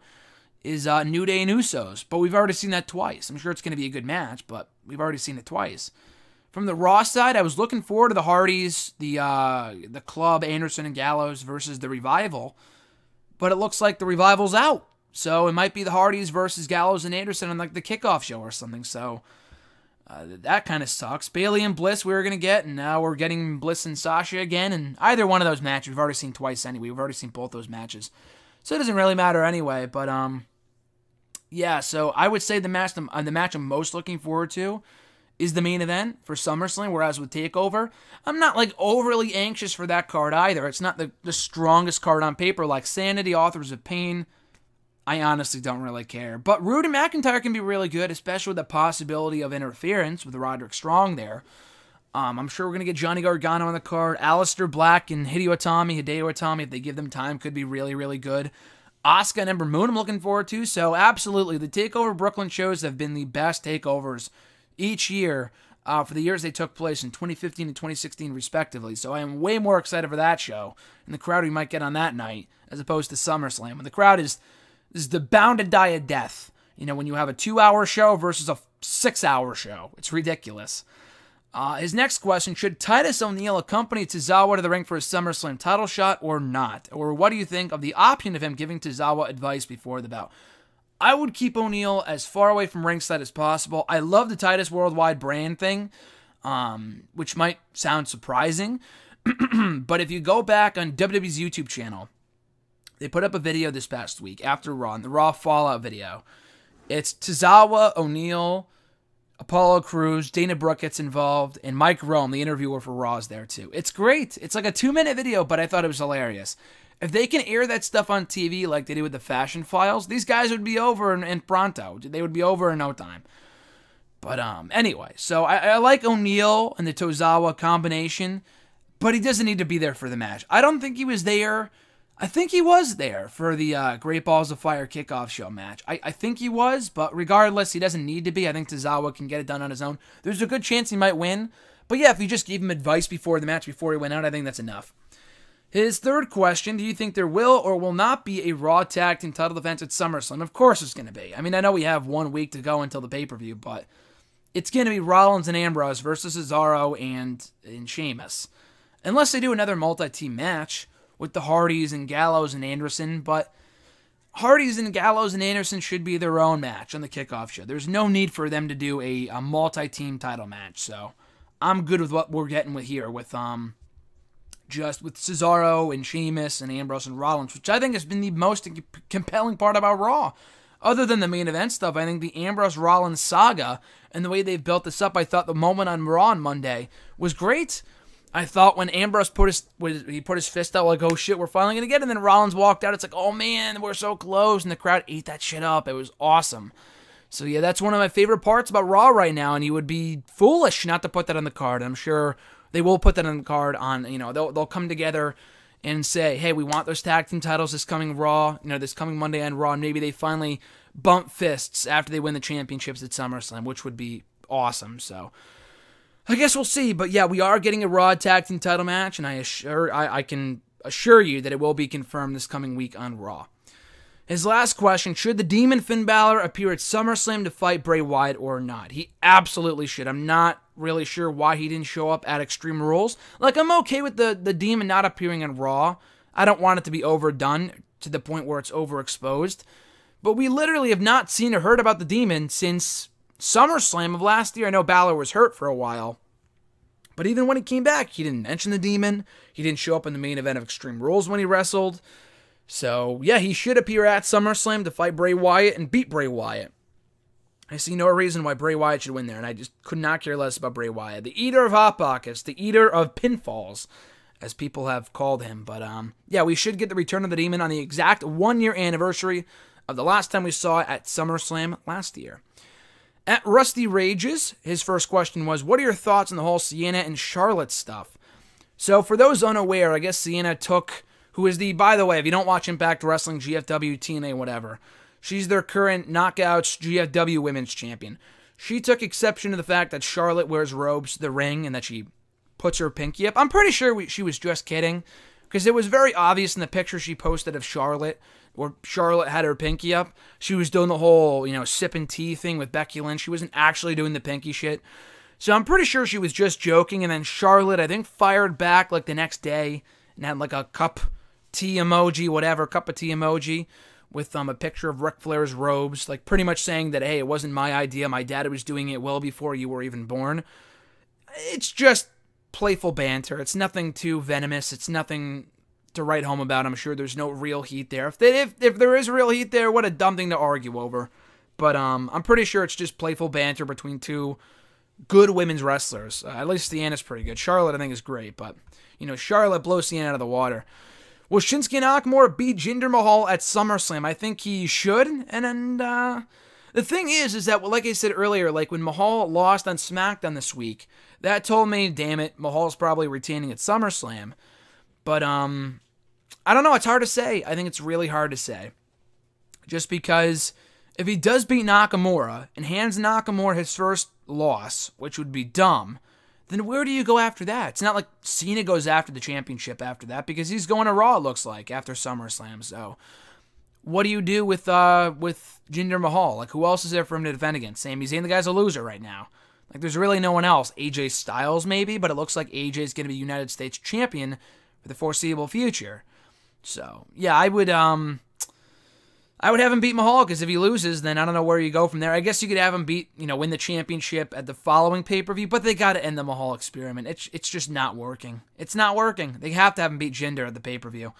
is New Day and Usos, but we've already seen that twice. I'm sure it's going to be a good match, but we've already seen it twice. From the Raw side, I was looking forward to the Hardys, the Club, Anderson and Gallows versus the Revival, but it looks like the Revival's out. So it might be the Hardys versus Gallows and Anderson on like the kickoff show or something. So that kind of sucks. Bayley and Bliss we were going to get, and now we're getting Bliss and Sasha again. And either one of those matches we've already seen twice anyway. We've already seen both those matches. So it doesn't really matter anyway. But yeah, so I would say the match I'm most looking forward to is the main event for SummerSlam, whereas with TakeOver, I'm not like overly anxious for that card either. It's not the strongest card on paper like Sanity, Authors of Pain. I honestly don't really care. But Rude and McIntyre can be really good, especially with the possibility of interference with Roderick Strong there. I'm sure we're going to get Johnny Gargano on the card. Aleister Black and Hideo Itami, if they give them time, could be really, really good. Asuka and Ember Moon I'm looking forward to. So absolutely, the TakeOver Brooklyn shows have been the best TakeOvers each year for the years they took place in 2015 and 2016 respectively. So I am way more excited for that show and the crowd we might get on that night as opposed to SummerSlam. And the crowd is the bound to die a death. You know, when you have a 2-hour show versus a 6-hour show. It's ridiculous. His next question, should Titus O'Neil accompany Tozawa to the ring for a SummerSlam title shot or not? Or what do you think of the option of him giving Tozawa advice before the bout? I would keep O'Neil as far away from ringside as possible. I love the Titus Worldwide brand thing, which might sound surprising. But if you go back on WWE's YouTube channel, they put up a video this past week after Raw, the Raw Fallout video. It's Tozawa, O'Neil, Apollo Crews, Dana Brooke gets involved, and Mike Rome, the interviewer for Raw, is there too. It's great. It's like a 2-minute video, but I thought it was hilarious. If they can air that stuff on TV like they did with the Fashion Files, these guys would be over in pronto. They would be over in no time. But anyway, so I like O'Neil and the Tozawa combination, but he doesn't need to be there for the match. I don't think he was there. I think he was there for the Great Balls of Fire kickoff show match. I think he was, but regardless, he doesn't need to be. I think Tozawa can get it done on his own. There's a good chance he might win. But yeah, if you just gave him advice before the match, before he went out, I think that's enough. His third question, do you think there will or will not be a Raw Tag Team title defense at SummerSlam? Of course it's going to be. I mean, I know we have 1 week to go until the pay-per-view, but it's going to be Rollins and Ambrose versus Cesaro and Sheamus. Unless they do another multi-team match with the Hardys and Gallows and Anderson, but Hardys and Gallows and Anderson should be their own match on the kickoff show. There's no need for them to do a multi-team title match, so I'm good with what we're getting with here with just with Cesaro and Sheamus and Ambrose and Rollins, which I think has been the most compelling part about Raw other than the main event stuff, I think the Ambrose Rollins saga and the way they've built this up, I thought the moment on Raw on Monday was great. I thought when Ambrose put his fist out like, oh shit, we're finally going to get it, and then Rollins walked out, it's like, oh man, we're so close, and the crowd ate that shit up. It was awesome. So yeah, that's one of my favorite parts about Raw right now, and you would be foolish not to put that on the card. I'm sure they will put that on the card on, they'll come together and say, hey, we want those tag team titles this coming Raw, this coming Monday on Raw, and maybe they finally bump fists after they win the championships at SummerSlam, which would be awesome. So I guess we'll see. But yeah, we are getting a Raw tag team title match, and I can assure you that it will be confirmed this coming week on Raw. His last question, should the Demon Finn Balor appear at SummerSlam to fight Bray Wyatt or not? He absolutely should. I'm not really sure why he didn't show up at Extreme Rules. Like, I'm okay with the Demon not appearing on Raw. I don't want it to be overdone to the point where it's overexposed. But we literally have not seen or heard about the Demon since SummerSlam of last year. I know Balor was hurt for a while. But even when he came back, he didn't mention the Demon. He didn't show up in the main event of Extreme Rules when he wrestled. So, yeah, he should appear at SummerSlam to fight Bray Wyatt and beat Bray Wyatt. I see no reason why Bray Wyatt should win there, and I just could not care less about Bray Wyatt. The Eater of Hot Pockets, the Eater of Pinfalls, as people have called him. But, yeah, we should get the return of the Demon on the exact 1-year anniversary of the last time we saw it at SummerSlam last year. At Rusty Rages, his first question was, what are your thoughts on the whole Sienna and Charlotte stuff? So, for those unaware, I guess Sienna took... who is by the way, if you don't watch Impact Wrestling, GFW, TNA, whatever, she's their current Knockouts GFW Women's Champion. She took exception to the fact that Charlotte wears robes to the ring and that she puts her pinky up. I'm pretty sure she was just kidding, because it was very obvious in the picture she posted of Charlotte, where Charlotte had her pinky up. She was doing the whole, sipping tea thing with Becky Lynch. She wasn't actually doing the pinky shit. So I'm pretty sure she was just joking, and then Charlotte, I think, fired back like the next day and had like a cup tea emoji, whatever, cup of tea emoji with a picture of Ric Flair's robes, like pretty much saying that, hey, it wasn't my idea, my dad was doing it well before you were even born. It's just playful banter. It's nothing too venomous. It's nothing to write home about. I'm sure there's no real heat there. If there is real heat there, what a dumb thing to argue over. But I'm pretty sure it's just playful banter between two good women's wrestlers. At least Sienna's pretty good. Charlotte, I think, is great, but, Charlotte blows Sienna out of the water. Will Shinsuke Nakamura beat Jinder Mahal at SummerSlam? I think he should. And the thing is that, well, like I said earlier, like when Mahal lost on SmackDown this week, that told me, damn it, Mahal's probably retaining at SummerSlam. But I don't know. It's hard to say. I think it's really hard to say. Just because if he does beat Nakamura and hands Nakamura his first loss, which would be dumb, then where do you go after that? It's not like Cena goes after the championship after that, because he's going to Raw, it looks like, after SummerSlam. So what do you do with Jinder Mahal? Like, who else is there for him to defend against? Sami Zayn, the guy's a loser right now. Like, there's really no one else. AJ Styles, maybe, but it looks like AJ's going to be United States champion for the foreseeable future. So, yeah, I would have him beat Mahal, because if he loses, then I don't know where you go from there. I guess you could have him beat, win the championship at the following pay-per-view, but they got to end the Mahal experiment. It's just not working. It's not working. They have to have him beat Jinder at the pay-per-view.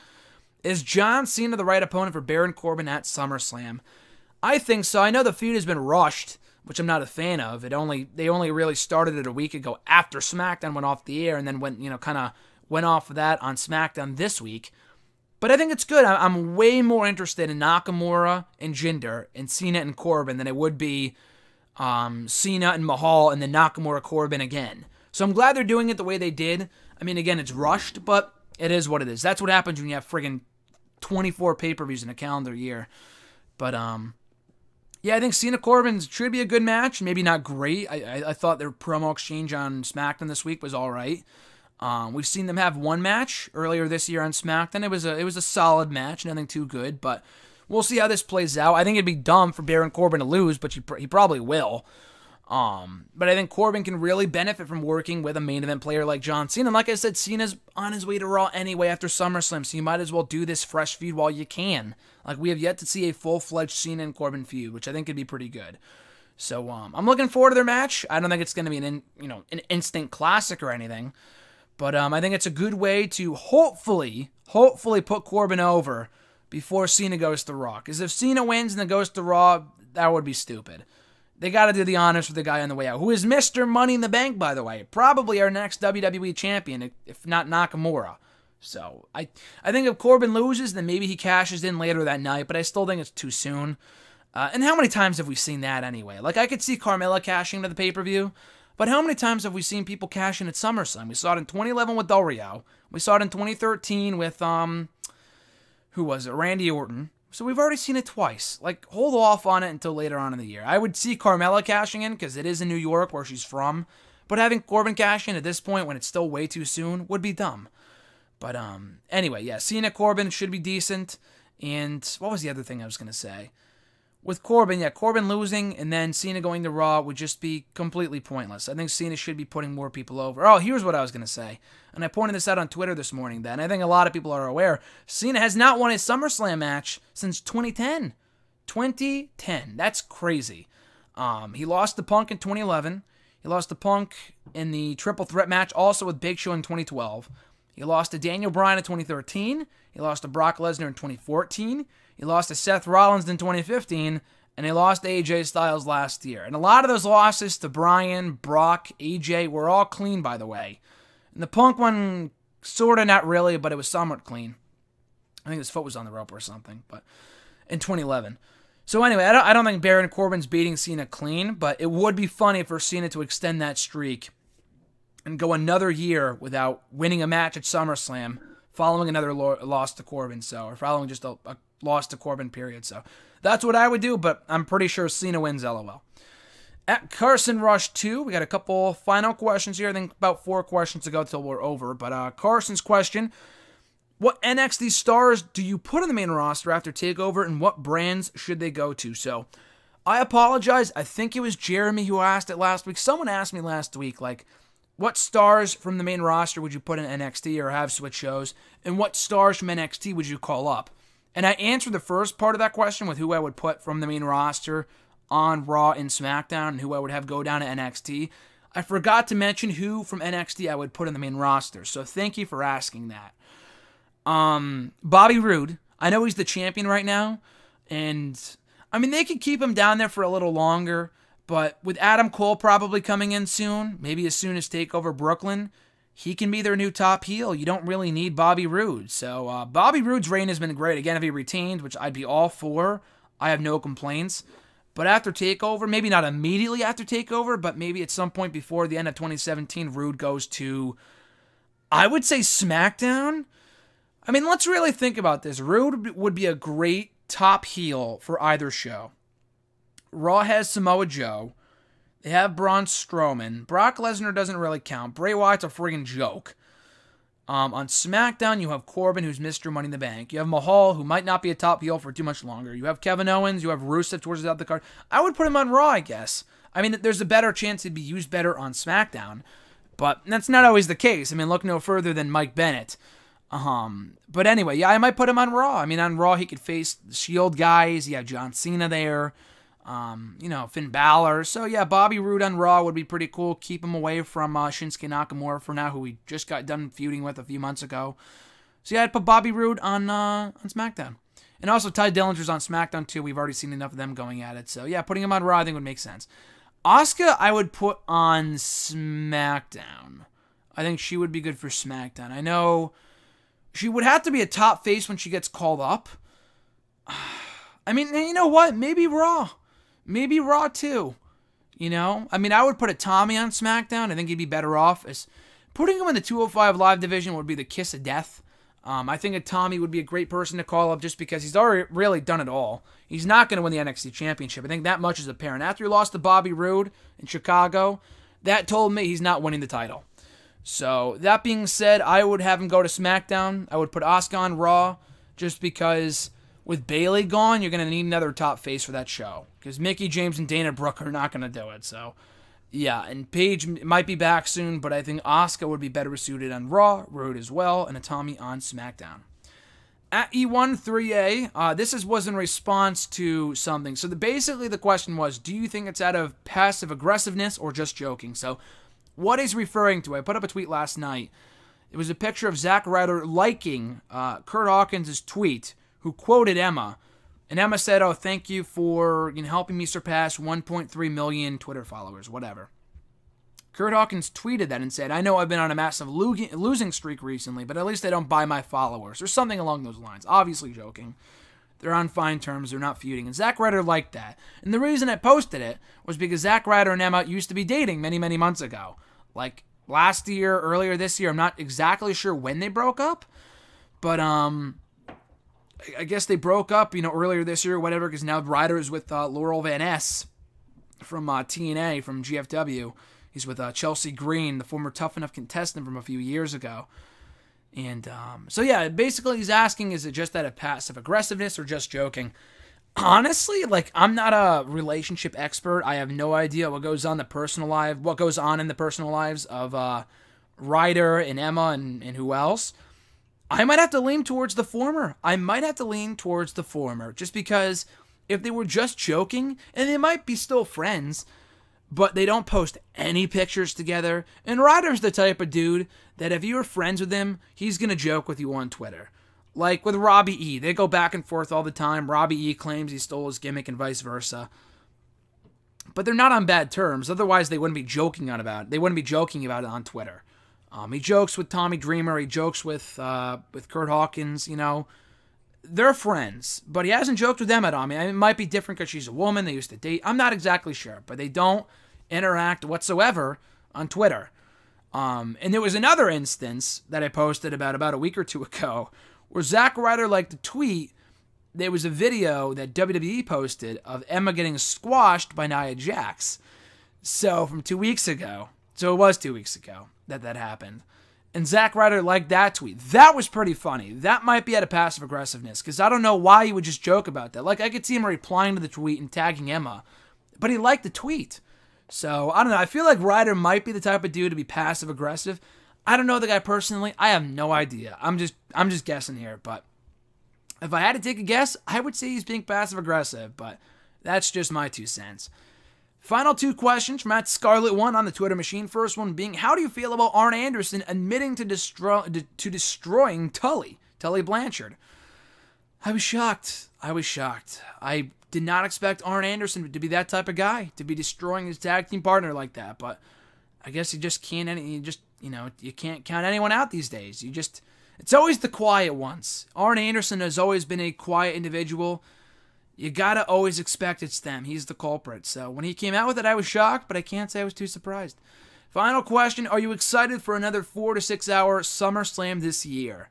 Is John Cena the right opponent for Baron Corbin at SummerSlam? I think so. I know the feud has been rushed, which I'm not a fan of. They only really started it a week ago after SmackDown went off the air, and then went off of that on SmackDown this week. But I think it's good. I'm way more interested in Nakamura and Jinder and Cena and Corbin than it would be Cena and Mahal and then Nakamura Corbin again. So I'm glad they're doing it the way they did. I mean, again, it's rushed, but it is what it is. That's what happens when you have friggin' 24 pay-per-views in a calendar year. But, yeah, I think Cena Corbin should be a good match. Maybe not great. I thought their promo exchange on SmackDown this week was all right. We've seen them have one match earlier this year on SmackDown. It was a solid match, nothing too good, but we'll see how this plays out. I think it'd be dumb for Baron Corbin to lose, but he probably will. But I think Corbin can really benefit from working with a main event player like John Cena. And like I said, Cena's on his way to Raw anyway after SummerSlam, so you might as well do this fresh feud while you can. Like, we have yet to see a full-fledged Cena and Corbin feud, which I think could be pretty good. So I'm looking forward to their match. I don't think it's going to be an instant classic or anything. But I think it's a good way to hopefully put Corbin over before Cena goes to Raw. Because if Cena wins and then goes to Raw, that would be stupid. They got to do the honors for the guy on the way out, who is Mr. Money in the Bank, by the way. Probably our next WWE champion, if not Nakamura. So, I think if Corbin loses, then maybe he cashes in later that night, but I still think it's too soon. And how many times have we seen that anyway? Like, I could see Carmella cashing to the pay-per-view, but how many times have we seen people cash in at SummerSlam? We saw it in 2011 with Del Rio. We saw it in 2013 with, who was it? Randy Orton. So we've already seen it twice. Like, hold off on it until later on in the year. I would see Carmella cashing in because it is in New York where she's from. But having Corbin cash in at this point when it's still way too soon would be dumb. But anyway, yeah, Cena Corbin should be decent. And what was the other thing I was going to say? With Corbin, yeah, Corbin losing and then Cena going to Raw would just be completely pointless. I think Cena should be putting more people over. Oh, here's what I was going to say. And I pointed this out on Twitter this morning, and I think a lot of people are aware. Cena has not won a SummerSlam match since 2010. 2010. That's crazy. He lost to Punk in 2011. He lost to Punk in the Triple Threat match, also with Big Show in 2012. He lost to Daniel Bryan in 2013. He lost to Brock Lesnar in 2014. He lost to Seth Rollins in 2015, and he lost to AJ Styles last year. And a lot of those losses to Bryan, Brock, AJ were all clean, by the way. And the Punk one, sort of not really, but it was somewhat clean. I think his foot was on the rope or something, but in 2011. So anyway, I don't think Baron Corbin's beating Cena clean, but it would be funny for Cena to extend that streak and go another year without winning a match at SummerSlam, following another loss to Corbin, or following just a loss to Corbin, period. So that's what I would do, but I'm pretty sure Cena wins, LOL. At Carson Rush 2, we got a couple final questions here. I think about 4 questions to go till we're over. But Carson's question, what NXT stars do you put on the main roster after TakeOver, and what brands should they go to? So I apologize. I think it was Jeremy who asked it last week. Someone asked me last week, like, what stars from the main roster would you put in NXT or have switch shows, and what stars from NXT would you call up? And I answered the first part of that question with who I would put from the main roster on Raw and SmackDown and who I would have go down to NXT. I forgot to mention who from NXT I would put in the main roster, so thank you for asking that. Bobby Roode, I know he's the champion right now, and I mean, they could keep him down there for a little longer, but with Adam Cole probably coming in soon, maybe as soon as TakeOver Brooklyn, he can be their new top heel. You don't really need Bobby Roode. So Bobby Roode's reign has been great. Again, if he retained, which I'd be all for, I have no complaints. But after TakeOver, maybe not immediately after TakeOver, but maybe at some point before the end of 2017, Roode goes to, I would say, SmackDown. I mean, let's really think about this. Roode would be a great top heel for either show. Raw has Samoa Joe. They have Braun Strowman. Brock Lesnar doesn't really count. Bray Wyatt's a friggin' joke. On SmackDown, you have Corbin, who's Mr. Money in the Bank. You have Mahal, who might not be a top heel for too much longer. You have Kevin Owens. You have Rusev towards the end of the card. I would put him on Raw, I guess. I mean, there's a better chance he'd be used better on SmackDown. But that's not always the case. I mean, look no further than Mike Bennett. But anyway, yeah, I might put him on Raw. I mean, on Raw, he could face the Shield guys. You have John Cena there. Finn Balor. So yeah, Bobby Roode on Raw would be pretty cool. Keep him away from Shinsuke Nakamura for now, who we just got done feuding with a few months ago. So yeah, I'd put Bobby Roode on SmackDown. And also Ty Dillinger's on SmackDown too. We've already seen enough of them going at it. So yeah, putting him on Raw I think would make sense. Asuka I would put on SmackDown. I think she would be good for SmackDown. I know she would have to be a top face when she gets called up. I mean, you know what? Maybe Raw. Maybe Raw too. You know? I mean, I would put a Tommy on SmackDown. I think he'd be better off. As putting him in the 205 Live division would be the kiss of death. I think a Tommy would be a great person to call up just because he's already really done it all. He's not going to win the NXT Championship. I think that much is apparent. After he lost to Bobby Roode in Chicago, that told me he's not winning the title. So, that being said, I would have him go to SmackDown. I would put Asuka on Raw just because with Bayley gone, you're going to need another top face for that show. Because Mickie James and Dana Brooke are not going to do it. So, yeah, and Paige might be back soon, but I think Asuka would be better suited on Raw, Roode as well, and Tommy on SmackDown. At E13A, this was in response to something. So basically the question was, do you think it's out of passive aggressiveness or just joking? So what he's referring to, I put up a tweet last night. It was a picture of Zack Ryder liking Kurt Hawkins' tweet, who quoted Emma. And Emma said, "Oh, thank you for helping me surpass 1.3 million Twitter followers, whatever." Kurt Hawkins tweeted that and said, "I know I've been on a massive losing streak recently, but at least I don't buy my followers," or something along those lines. Obviously joking. They're on fine terms. They're not feuding. And Zack Ryder liked that. And the reason I posted it was because Zack Ryder and Emma used to be dating many, many months ago. Like last year, earlier this year. I'm not exactly sure when they broke up. But I guess they broke up, earlier this year or whatever, because now Ryder is with Laurel Van Ness from TNA, from GFW. He's with Chelsea Green, the former Tough Enough contestant from a few years ago. And so, yeah, basically he's asking, is it just out of passive aggressiveness or just joking? Honestly, I'm not a relationship expert. I have no idea what goes on in the personal lives of Ryder and Emma and who else. I might have to lean towards the former. Just because if they were just joking, and they might be still friends, but they don't post any pictures together. And Ryder's the type of dude that if you were friends with him, he's going to joke with you on Twitter. Like with Robbie E. They go back and forth all the time. Robbie E. claims he stole his gimmick and vice versa. But they're not on bad terms. Otherwise, they wouldn't be joking about it on Twitter. He jokes with Tommy Dreamer. He jokes with Kurt Hawkins, They're friends, but he hasn't joked with Emma. I mean, it might be different because she's a woman. They used to date. I'm not exactly sure, but they don't interact whatsoever on Twitter. And there was another instance that I posted about a week or two ago where Zack Ryder liked to tweet. There was a video that WWE posted of Emma getting squashed by Nia Jax. So from 2 weeks ago. So it was 2 weeks ago that happened. And Zack Ryder liked that tweet. That was pretty funny. That might be out of passive aggressiveness, because I don't know why he would just joke about that. Like, I could see him replying to the tweet and tagging Emma, but he liked the tweet. So, I don't know. I feel like Ryder might be the type of dude to be passive aggressive. I don't know the guy personally. I have no idea. I'm just guessing here, but if I had to take a guess, I would say he's being passive aggressive, but that's just my 2 cents. Final 2 questions from @Scarlet1 on the Twitter machine. First one being, how do you feel about Arn Anderson admitting to destroying Tully Blanchard? I was shocked. I did not expect Arn Anderson to be that type of guy, to be destroying his tag team partner like that. But I guess you just can't. You can't count anyone out these days. It's always the quiet ones. Arn Anderson has always been a quiet individual. You gotta always expect it's them. He's the culprit. So when he came out with it, I was shocked, but I can't say I was too surprised. Final question, are you excited for another 4 to 6 hour SummerSlam this year?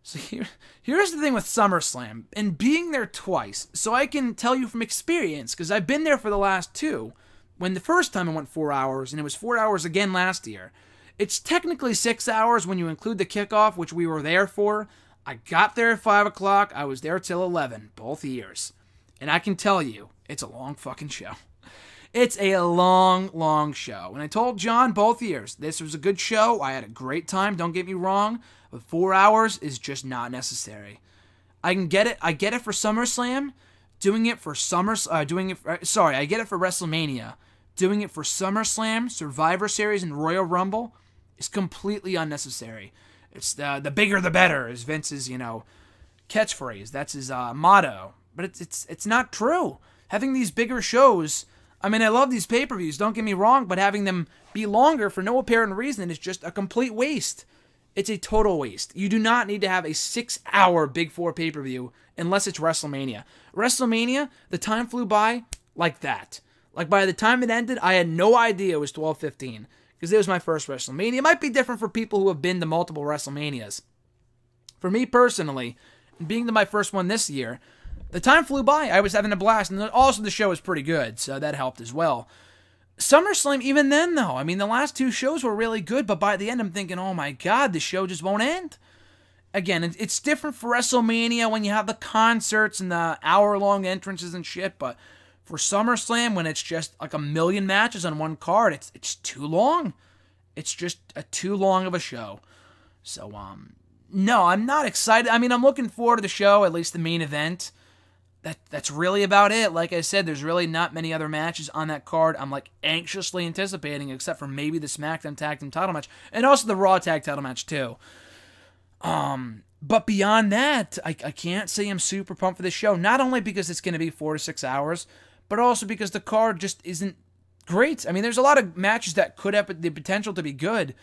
So here's the thing with SummerSlam, and being there twice, so I can tell you from experience, because I've been there for the last 2, when the first time I went 4 hours, and it was 4 hours again last year. It's technically 6 hours when you include the kickoff, which we were there for. I got there at 5 o'clock. I was there till 11, both years. And I can tell you, it's a long fucking show. It's a long, long show. And I told John both years, this was a good show. I had a great time, don't get me wrong. But 4 hours is just not necessary. I can get it. I get it for SummerSlam. I get it for WrestleMania. Doing it for SummerSlam, Survivor Series, and Royal Rumble is completely unnecessary. It's the bigger the better is Vince's, catchphrase. That's his motto. But it's not true. Having these bigger shows, I mean, I love these pay-per-views, don't get me wrong, but having them be longer for no apparent reason is just a complete waste. It's a total waste. You do not need to have a 6-hour Big 4 pay-per-view unless it's WrestleMania. WrestleMania, the time flew by like that. Like, by the time it ended, I had no idea it was 12:15. Because it was my first WrestleMania. It might be different for people who have been to multiple WrestleManias. For me personally, being to my first one this year, the time flew by. I was having a blast. And also the show was pretty good, so that helped as well. SummerSlam, even then, though. I mean, the last 2 shows were really good, but by the end, I'm thinking, oh my god, the show just won't end. Again, it's different for WrestleMania when you have the concerts and the hour-long entrances and shit, but for SummerSlam, when it's just like a million matches on one card, it's too long. It's just too long of a show. So, no, I'm not excited. I mean, I'm looking forward to the show, at least the main event. That's really about it. Like I said, there's really not many other matches on that card I'm like anxiously anticipating, except for maybe the SmackDown Tag Team title match, and also the Raw Tag title match too. But beyond that, I can't say I'm super pumped for this show. Not only because it's going to be 4 to 6 hours, but also because the card just isn't great. I mean, there's a lot of matches that could have the potential to be good,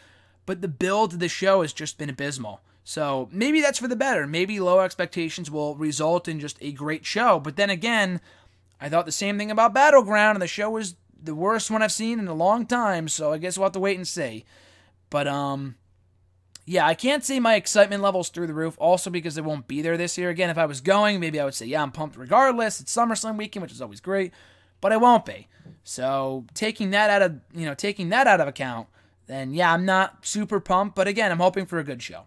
but the build to the show has just been abysmal. So maybe that's for the better. Maybe low expectations will result in just a great show. But then again, I thought the same thing about Battleground, and the show was the worst one I've seen in a long time, so I guess we'll have to wait and see. But, yeah, I can't say my excitement level's through the roof, also because I won't be there this year. Again, if I was going, maybe I would say, yeah, I'm pumped regardless. It's SummerSlam weekend, which is always great, but I won't be. So taking that out of account, then yeah, I'm not super pumped, but again, I'm hoping for a good show.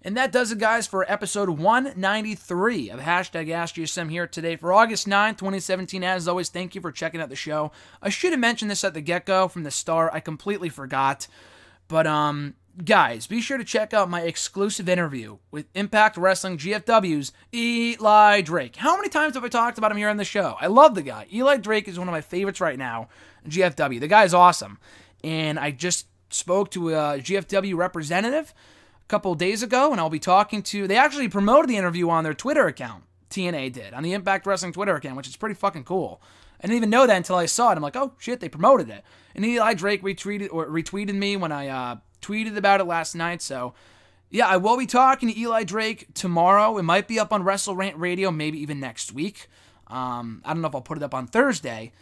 And that does it, guys, for episode 193 of #AskGSM here today for August 9th, 2017. As always, thank you for checking out the show. I should have mentioned this at the get-go from the start. I completely forgot. But, guys, be sure to check out my exclusive interview with Impact Wrestling GFW's Eli Drake. How many times have I talked about him here on the show? I love the guy. Eli Drake is one of my favorites right now in GFW. The guy's awesome. And I just spoke to a GFW representative a couple of days ago, and I'll be talking to... They actually promoted the interview on their Twitter account. TNA did, on the Impact Wrestling Twitter account, which is pretty fucking cool. I didn't even know that until I saw it. I'm like, oh, shit, they promoted it. And Eli Drake retweeted me when I tweeted about it last night. So, yeah, I will be talking to Eli Drake tomorrow. It might be up on Wrestle Rant Radio, maybe even next week. I don't know if I'll put it up on Thursday.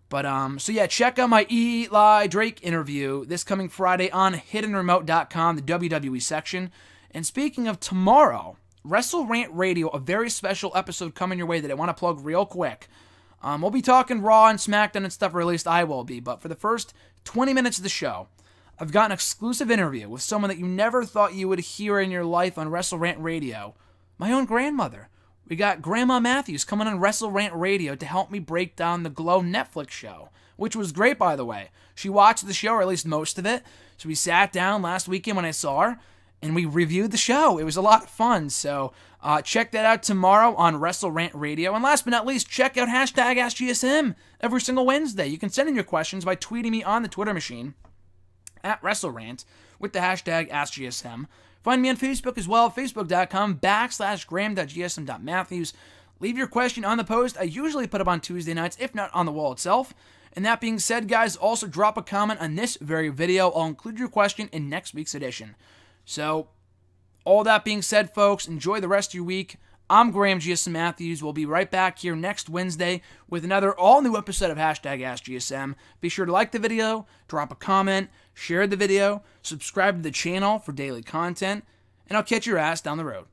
But, so yeah, check out my Eli Drake interview this coming Friday on hiddenremote.com, the WWE section. And speaking of tomorrow, Wrestle Rant Radio, a very special episode coming your way that I want to plug real quick. We'll be talking Raw and SmackDown and stuff, or at least I will be. But for the first 20 minutes of the show, I've got an exclusive interview with someone that you never thought you would hear in your life on Wrestle Rant Radio. My own grandmother. We got Grandma Matthews coming on Wrestle Rant Radio to help me break down the Glow Netflix show, which was great, by the way. She watched the show, or at least most of it. So we sat down last weekend when I saw her, and we reviewed the show. It was a lot of fun. So check that out tomorrow on Wrestle Rant Radio. And last but not least, check out #AskGSM every single Wednesday. You can send in your questions by tweeting me on the Twitter machine at WrestleRant with the #AskGSM. Find me on Facebook as well, facebook.com/gram.gsm.matthews. Leave your question on the post. I usually put up on Tuesday nights, if not on the wall itself. And that being said, guys, also drop a comment on this very video. I'll include your question in next week's edition. So, all that being said, folks, enjoy the rest of your week. I'm Graham GSM Matthews. We'll be right back here next Wednesday with another all-new episode of #AskGSM. Be sure to like the video, drop a comment, share the video, subscribe to the channel for daily content, and I'll catch your ass down the road.